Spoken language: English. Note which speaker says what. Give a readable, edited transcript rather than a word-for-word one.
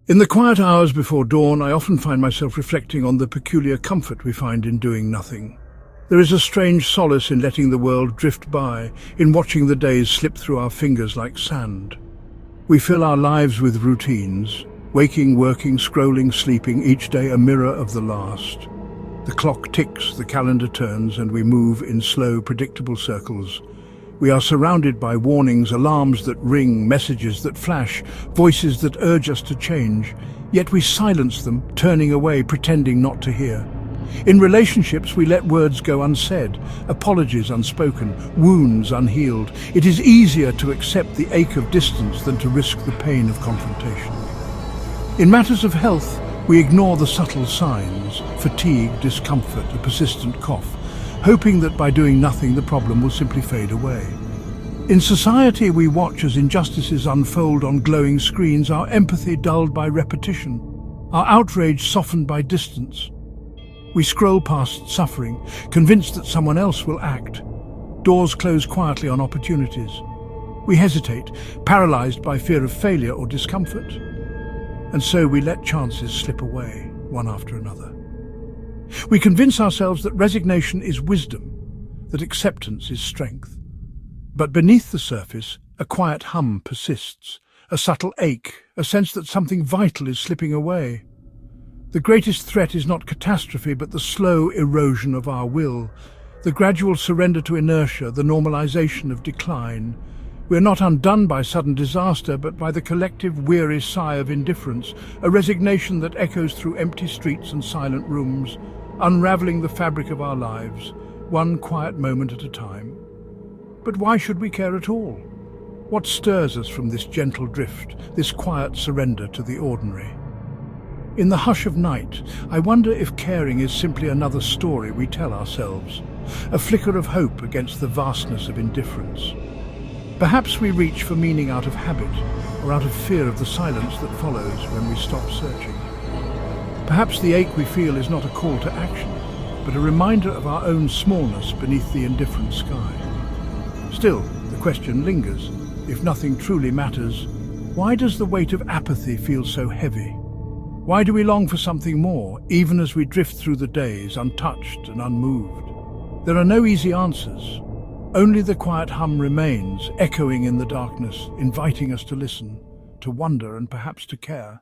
Speaker 1: In the quiet hours before dawn, I often find myself reflecting on the peculiar comfort we find in doing nothing. There is a strange solace in letting the world drift by, in watching the days slip through our fingers like sand. We fill our lives with routines, waking, working, scrolling, sleeping, each day a mirror of the last. The clock ticks, the calendar turns, and we move in slow, predictable circles. We are surrounded by warnings, alarms that ring, messages that flash, voices that urge us to change. Yet we silence them, turning away, pretending not to hear. In relationships, we let words go unsaid, apologies unspoken, wounds unhealed. It is easier to accept the ache of distance than to risk the pain of confrontation. In matters of health, we ignore the subtle signs: fatigue, discomfort, a persistent cough, hoping that by doing nothing the problem will simply fade away. In society, we watch as injustices unfold on glowing screens, our empathy dulled by repetition, our outrage softened by distance. We scroll past suffering, convinced that someone else will act. Doors close quietly on opportunities. We hesitate, paralyzed by fear of failure or discomfort. And so we let chances slip away, one after another. We convince ourselves that resignation is wisdom, that acceptance is strength. But beneath the surface, a quiet hum persists, a subtle ache, a sense that something vital is slipping away. The greatest threat is not catastrophe, but the slow erosion of our will, the gradual surrender to inertia, the normalization of decline. We are not undone by sudden disaster, but by the collective weary sigh of indifference, a resignation that echoes through empty streets and silent rooms, unraveling the fabric of our lives, one quiet moment at a time. But why should we care at all? What stirs us from this gentle drift, this quiet surrender to the ordinary? In the hush of night, I wonder if caring is simply another story we tell ourselves, a flicker of hope against the vastness of indifference. Perhaps we reach for meaning out of habit, or out of fear of the silence that follows when we stop searching. Perhaps the ache we feel is not a call to action, but a reminder of our own smallness beneath the indifferent sky. Still, the question lingers: if nothing truly matters, why does the weight of apathy feel so heavy? Why do we long for something more, even as we drift through the days, untouched and unmoved? There are no easy answers. Only the quiet hum remains, echoing in the darkness, inviting us to listen, to wonder, and perhaps to care.